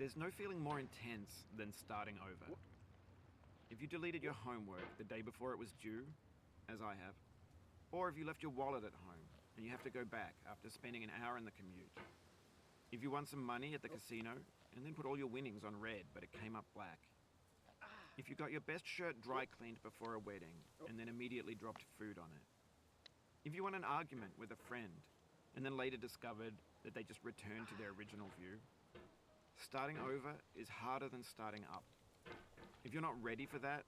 There's no feeling more intense than starting over. If you deleted your homework the day before it was due, as I have, or if you left your wallet at home and you have to go back after spending an hour in the commute. If you won some money at the casino and then put all your winnings on red but it came up black. If you got your best shirt dry cleaned before a wedding and then immediately dropped food on it. If you won an argument with a friend and then later discovered that they just returned to their original view. Starting over is harder than starting up. If you're not ready for that,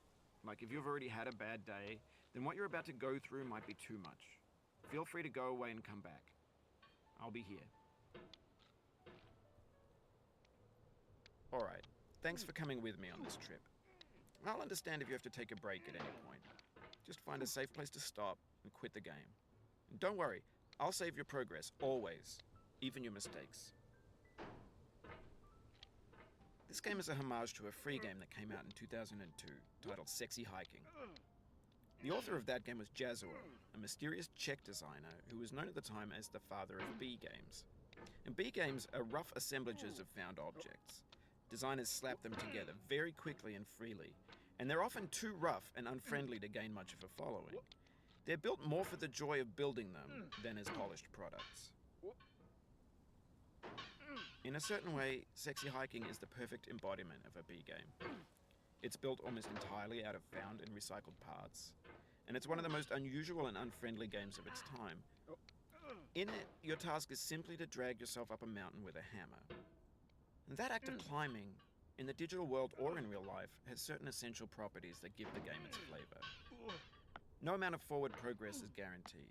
like if you've already had a bad day, then what you're about to go through might be too much. Feel free to go away and come back. I'll be here. Alright, thanks for coming with me on this trip. I'll understand if you have to take a break at any point. Just find a safe place to stop and quit the game. And don't worry, I'll save your progress, always, even your mistakes. This game is a homage to a free game that came out in 2002, titled Sexy Hiking. The author of that game was Jazuo, a mysterious Czech designer who was known at the time as the father of B games. And B games are rough assemblages of found objects. Designers slap them together very quickly and freely, and they're often too rough and unfriendly to gain much of a following. They're built more for the joy of building them than as polished products. In a certain way, Sexy Hiking is the perfect embodiment of a B game. It's built almost entirely out of found and recycled parts, and it's one of the most unusual and unfriendly games of its time. In it, your task is simply to drag yourself up a mountain with a hammer. And that act of climbing, in the digital world or in real life, has certain essential properties that give the game its flavor. No amount of forward progress is guaranteed.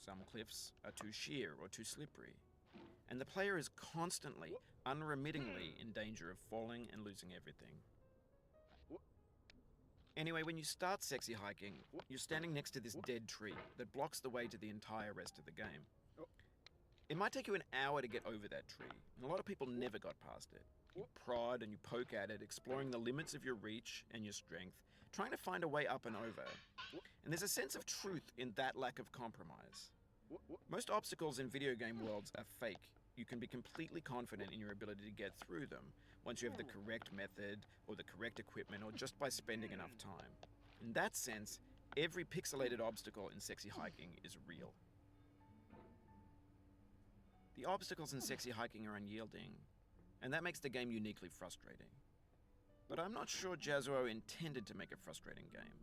Some cliffs are too sheer or too slippery. And the player is constantly, unremittingly in danger of falling and losing everything. Anyway, when you start Sexy Hiking, you're standing next to this dead tree that blocks the way to the entire rest of the game. It might take you an hour to get over that tree, and a lot of people never got past it. You prod and you poke at it, exploring the limits of your reach and your strength, trying to find a way up and over. And there's a sense of truth in that lack of compromise. Most obstacles in video game worlds are fake. You can be completely confident in your ability to get through them once you have the correct method or the correct equipment or just by spending enough time. In that sense, every pixelated obstacle in Sexy Hiking is real. The obstacles in Sexy Hiking are unyielding, and that makes the game uniquely frustrating. But I'm not sure Jazuo intended to make a frustrating game.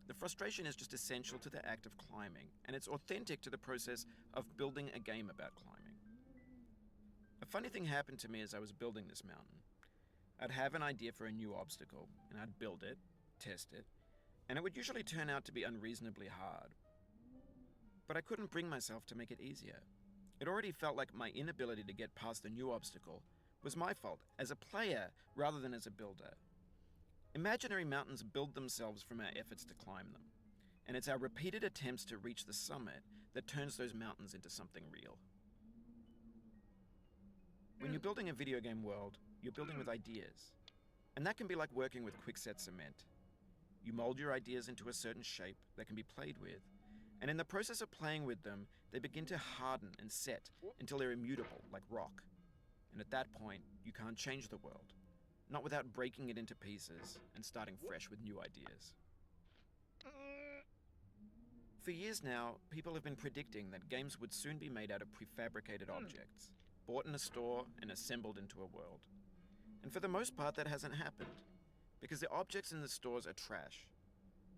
The frustration is just essential to the act of climbing, and it's authentic to the process of building a game about climbing. A funny thing happened to me as I was building this mountain. I'd have an idea for a new obstacle, and I'd build it, test it, and it would usually turn out to be unreasonably hard. But I couldn't bring myself to make it easier. It already felt like my inability to get past the new obstacle was my fault as a player rather than as a builder. Imaginary mountains build themselves from our efforts to climb them, and it's our repeated attempts to reach the summit that turns those mountains into something real. When you're building a video game world, you're building with ideas, and that can be like working with quickset cement. You mold your ideas into a certain shape that can be played with, and in the process of playing with them, they begin to harden and set until they're immutable, like rock. And at that point, you can't change the world, not without breaking it into pieces and starting fresh with new ideas. For years now, people have been predicting that games would soon be made out of prefabricated objects, bought in a store and assembled into a world. And for the most part, that hasn't happened, because the objects in the stores are trash.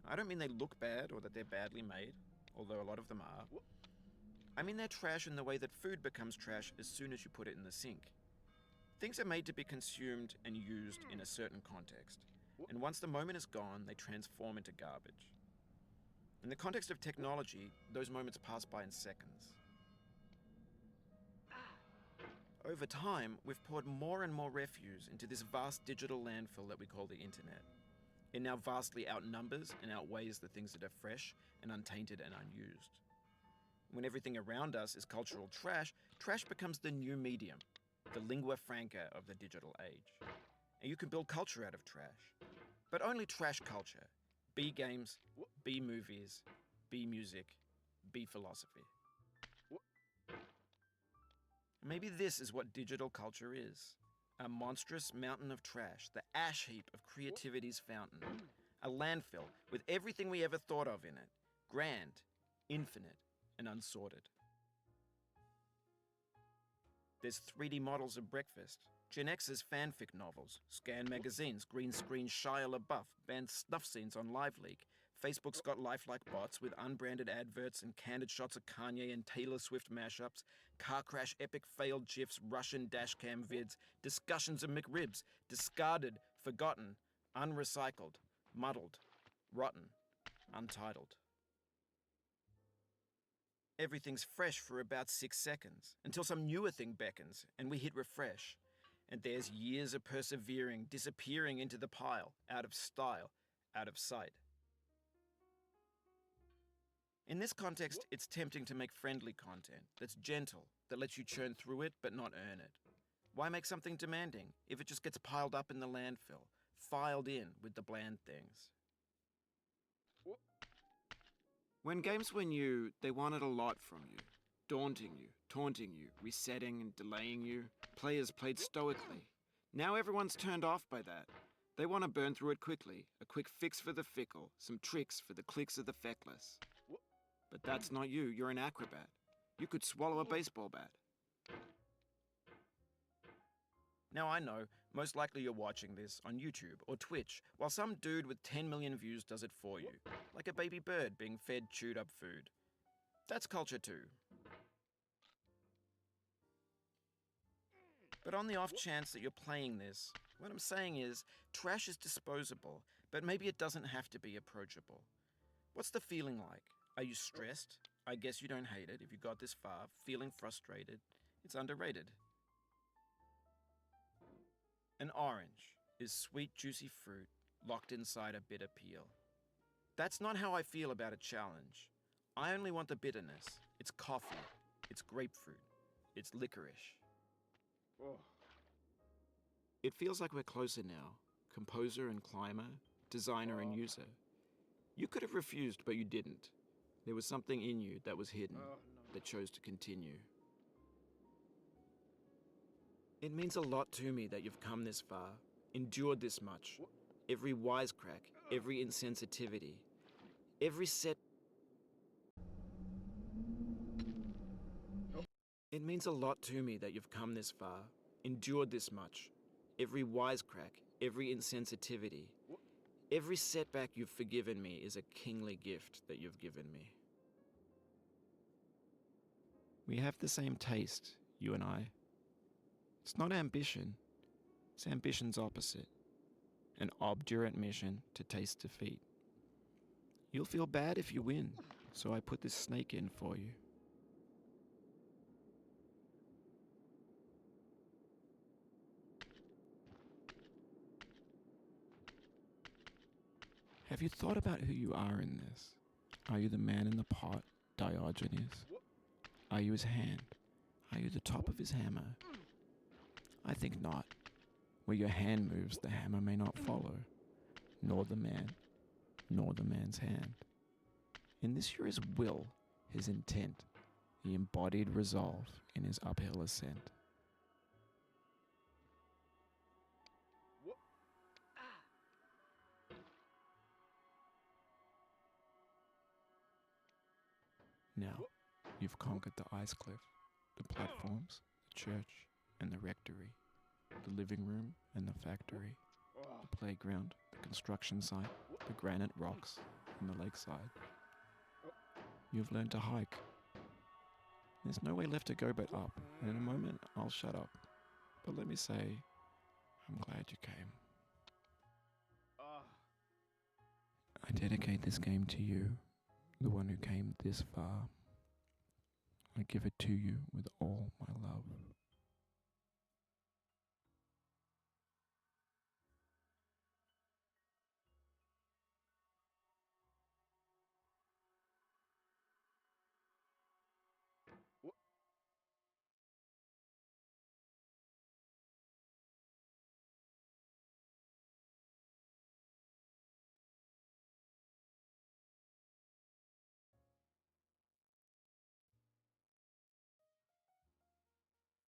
I don't mean they look bad or that they're badly made, although a lot of them are. I mean they're trash in the way that food becomes trash as soon as you put it in the sink. Things are made to be consumed and used in a certain context, and once the moment is gone, they transform into garbage. In the context of technology, those moments pass by in seconds. Over time, we've poured more and more refuse into this vast digital landfill that we call the internet. It now vastly outnumbers and outweighs the things that are fresh and untainted and unused. When everything around us is cultural trash, trash becomes the new medium, the lingua franca of the digital age. And you can build culture out of trash. But only trash culture. Be games, be movies, be music, be philosophy. Maybe this is what digital culture is. A monstrous mountain of trash, the ash heap of creativity's fountain. A landfill with everything we ever thought of in it. Grand, infinite, and unsorted. There's 3D models of breakfast, Gen X's fanfic novels, scan magazines, green screen Shia LaBeouf, banned snuff scenes on LiveLeak. Facebook's got lifelike bots with unbranded adverts and candid shots of Kanye and Taylor Swift mashups, car crash epic failed GIFs, Russian dashcam vids, discussions of McRibs, discarded, forgotten, unrecycled, muddled, rotten, untitled. Everything's fresh for about 6 seconds, until some newer thing beckons, and we hit refresh. And there's years of persevering, disappearing into the pile, out of style, out of sight. In this context, it's tempting to make friendly content that's gentle, that lets you churn through it but not earn it. Why make something demanding if it just gets piled up in the landfill, filed in with the bland things? When games were new, they wanted a lot from you. Daunting you, taunting you, resetting and delaying you. Players played stoically. Now everyone's turned off by that. They want to burn through it quickly, a quick fix for the fickle, some tricks for the clicks of the feckless. But that's not you, you're an acrobat. You could swallow a baseball bat. Now I know, most likely you're watching this on YouTube or Twitch, while some dude with 10 million views does it for you, like a baby bird being fed chewed up food. That's culture too. But on the off chance that you're playing this, what I'm saying is, trash is disposable, but maybe it doesn't have to be approachable. What's the feeling like? Are you stressed? I guess you don't hate it if you got this far. Feeling frustrated? It's underrated. An orange is sweet, juicy fruit locked inside a bitter peel. That's not how I feel about a challenge. I only want the bitterness. It's coffee. It's grapefruit. It's licorice. Oh. It feels like we're closer now. Composer and climber, designer and user. You could have refused, but you didn't. There was something in you that was hidden, that chose to continue. It means a lot to me that you've come this far, endured this much. Every wisecrack, every insensitivity, every set. It means a lot to me that you've come this far, endured this much. Every wisecrack, every insensitivity, every setback you've forgiven me is a kingly gift that you've given me. We have the same taste, you and I. It's not ambition. It's ambition's opposite. An obdurate mission to taste defeat. You'll feel bad if you win, so I put this snake in for you. Have you thought about who you are in this? Are you the man in the pot, Diogenes? Are you his hand? Are you the top of his hammer? I think not. Where your hand moves, the hammer may not follow, nor the man, nor the man's hand. In this you're his will, his intent, the embodied resolve in his uphill ascent. Now, you've conquered the ice cliff, the platforms, the church, and the rectory, the living room and the factory, the playground, the construction site, the granite rocks, and the lakeside. You've learned to hike. There's no way left to go but up, and in a moment I'll shut up. But let me say, I'm glad you came. I dedicate this game to you, the one who came this far. I give it to you with all my love.